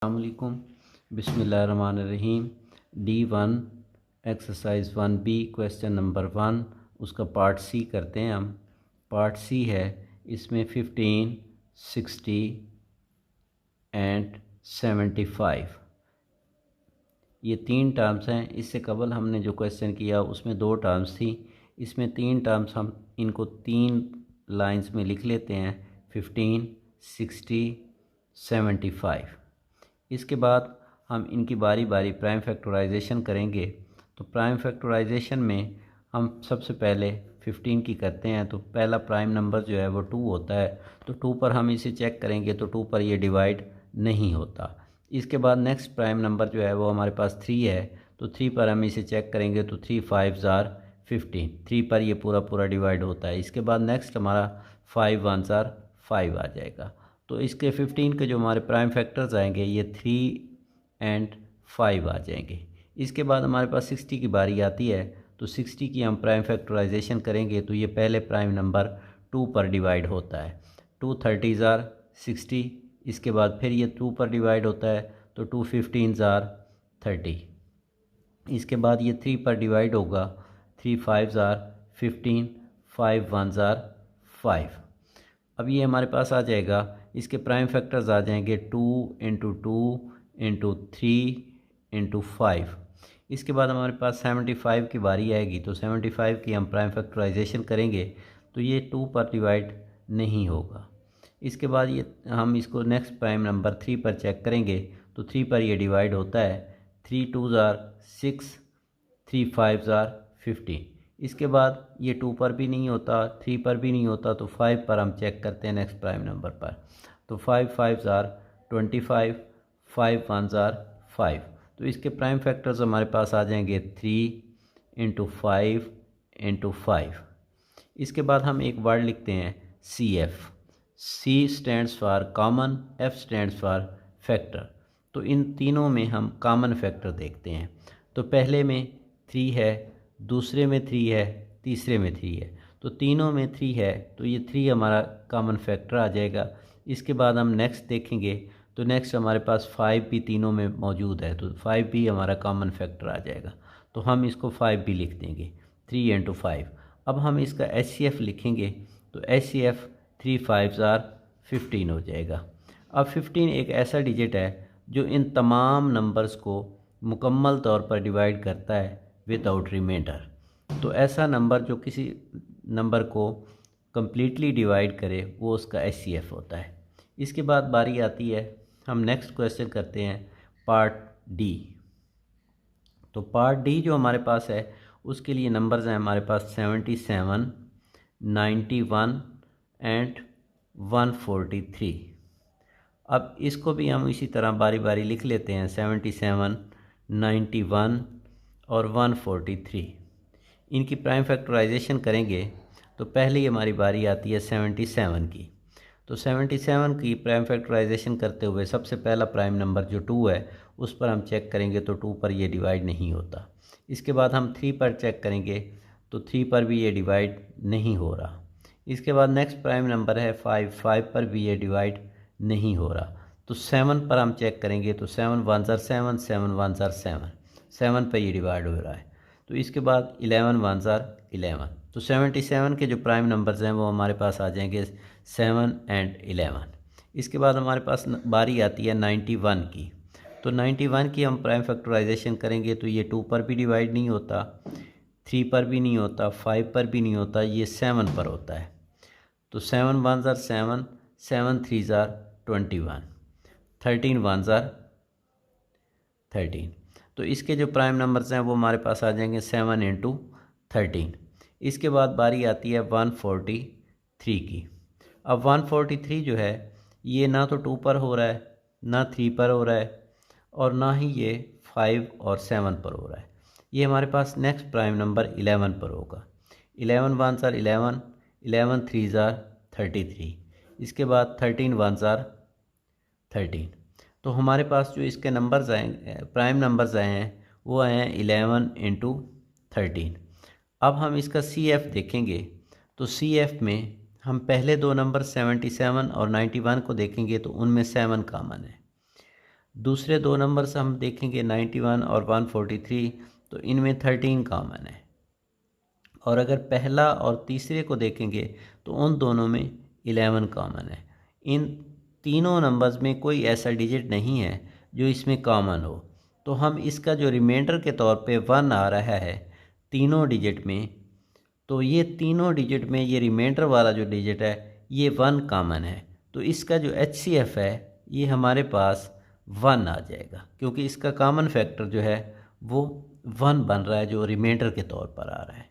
अस्सलामुअलैकुम बिस्मिल्लाहिर्रहमानिर्रहीम। D1 exercise 1B question number 1 उसका पार्ट सी करते हैं हम। पार्ट सी है, इसमें 15, 60 एंड 75 ये तीन टर्म्स हैं। इससे कबल हमने जो क्वेश्चन किया उसमें दो टर्म्स थी, इसमें तीन टर्म्स हम इनको तीन लाइंस में लिख लेते हैं, 15, 60, 75। इसके बाद हम इनकी बारी बारी प्राइम फैक्टराइजेशन करेंगे। तो प्राइम फैक्टराइजेशन में हम सबसे पहले 15 की करते हैं। तो पहला प्राइम नंबर जो है वो 2 होता है, तो 2 पर हम इसे चेक करेंगे तो 2 पर ये डिवाइड नहीं होता। इसके बाद नेक्स्ट प्राइम नंबर जो है वो हमारे पास 3 है, तो 3 पर हम इसे चेक करेंगे तो 3 5 ज़ार 15, 3 पर ये पूरा पूरा डिवाइड होता है। इसके बाद नेक्स्ट हमारा 5 1 ज़ार 5 आ जाएगा। तो इसके 15 के जो हमारे प्राइम फैक्टर्स आएंगे ये 3 एंड 5 आ जाएंगे। इसके बाद हमारे पास 60 की बारी आती है, तो 60 की हम प्राइम फैक्टराइजेशन करेंगे तो ये पहले प्राइम नंबर 2 पर डिवाइड होता है, 2 30 ज़ार 60। इसके बाद फिर ये 2 पर डिवाइड होता है तो 2 15 ज़ार 30। इसके बाद ये 3 पर डिवाइड होगा, 3 5 ज़ार 15, 5 1 ज़ार 5। अब ये हमारे पास आ जाएगा, इसके प्राइम फैक्टर्स आ जाएंगे 2 इंटू 2 इंटू 3 इंटू 5। इसके बाद हमारे पास 75 की बारी आएगी, तो 75 की हम प्राइम फैक्टराइजेशन करेंगे तो ये 2 पर डिवाइड नहीं होगा। इसके बाद ये हम इसको नेक्स्ट प्राइम नंबर 3 पर चेक करेंगे तो 3 पर ये डिवाइड होता है, 3 2 ज़ार 6, 3 5 ज़ार 15। इसके बाद ये 2 पर भी नहीं होता, 3 पर भी नहीं होता, तो 5 पर हम चेक करते हैं नेक्स्ट प्राइम नंबर पर। तो 5 5 ज़ार 25, 5 1 ज़ार 5। तो इसके प्राइम फैक्टर्स हमारे पास आ जाएंगे 3 इंटू 5 इंटू 5। इसके बाद हम एक वर्ड लिखते हैं CF। C stands for common, F stands for factor. तो इन तीनों में हम कॉमन फैक्टर देखते हैं। तो पहले में 3 है, दूसरे में 3 है, तीसरे में 3 है। तो तीनों में 3 है तो ये 3 हमारा कॉमन फैक्टर आ जाएगा। इसके बाद हम नेक्स्ट देखेंगे तो नेक्स्ट हमारे पास 5 भी तीनों में मौजूद है, तो 5 भी हमारा कॉमन फैक्टर आ जाएगा। तो हम इसको 5 भी लिख देंगे, 3 इंटू 5। अब हम इसका HCF लिखेंगे तो HCF 3 5 ज़ार 15 हो जाएगा। अब 15 एक ऐसा डिजिट है जो इन तमाम नंबर्स को मुकम्मल तौर पर डिवाइड करता है विदाउट रिमाइंडर। तो ऐसा नंबर जो किसी नंबर को कम्प्लीटली डिवाइड करे वो उसका HCF होता है। इसके बाद बारी आती है, हम नेक्स्ट क्वेश्चन करते हैं पार्ट डी। तो पार्ट डी जो हमारे पास है उसके लिए नंबर्स हैं हमारे पास 77, 91 एंड 143। अब इसको भी हम इसी तरह बारी बारी लिख लेते हैं, 77, 91 और 143। इनकी प्राइम फैक्टराइजेशन करेंगे तो पहले ही हमारी बारी आती है 77 की। तो 77 की प्राइम फैक्टराइजेशन करते हुए सबसे पहला प्राइम नंबर जो 2 है उस पर हम चेक करेंगे तो 2 पर ये डिवाइड नहीं होता। इसके बाद हम 3 पर चेक करेंगे तो 3 पर भी ये डिवाइड नहीं हो रहा। इसके बाद नेक्स्ट प्राइम नंबर है 5, 5 पर भी ये डिवाइड नहीं हो रहा। तो 7 पर हम चेक करेंगे तो 7 1 ज़ार 7, 7 1 ज़ार 7, 7 पर ये डिवाइड हो रहा है। तो इसके बाद 11 1 ज़ार 11। तो 77 के जो प्राइम नंबर्स हैं वो हमारे पास आ जाएंगे 7 एंड 11। इसके बाद हमारे पास बारी आती है 91 की। तो 91 की हम प्राइम फैक्टराइजेशन करेंगे तो ये 2 पर भी डिवाइड नहीं होता, 3 पर भी नहीं होता, 5 पर भी नहीं होता, ये 7 पर होता है। तो 7 1 ज़ार 7, 7 3 ज़ार 21, 13 1 ज़ार 13। तो इसके जो प्राइम नंबर्स हैं वो हमारे पास आ जाएंगे 7 इंटू 13। इसके बाद बारी आती है 143 की। अब 143 जो है ये ना तो 2 पर हो रहा है, ना 3 पर हो रहा है, और ना ही ये 5 और 7 पर हो रहा है। ये हमारे पास नेक्स्ट प्राइम नंबर 11 पर होगा। 11 1 ज़ार 11, 11 3 ज़ार 33। इसके बाद 13 1 ज़ार 13। तो हमारे पास जो इसके नंबर्स आए, प्राइम नंबर्स आए हैं वो आए हैं 11 इंटू 13। अब हम इसका CF देखेंगे तो CF में हम पहले दो नंबर 77 और 91 को देखेंगे तो उनमें 7 कॉमन है। दूसरे दो नंबर्स हम देखेंगे 91 और 143, तो इनमें 13 कॉमन है। और अगर पहला और तीसरे को देखेंगे तो उन दोनों में 11 कॉमन है। इन तीनों नंबर्स में कोई ऐसा डिजिट नहीं है जो इसमें कॉमन हो, तो हम इसका जो रिमाइंडर के तौर पे 1 आ रहा है तीनों डिजिट में, तो ये तीनों डिजिट में ये रिमाइंडर वाला जो डिजिट है ये 1 कॉमन है, तो इसका जो HCF है ये हमारे पास 1 आ जाएगा, क्योंकि इसका कॉमन फैक्टर जो है वो 1 बन रहा है जो रिमाइंडर के तौर पर आ रहा है।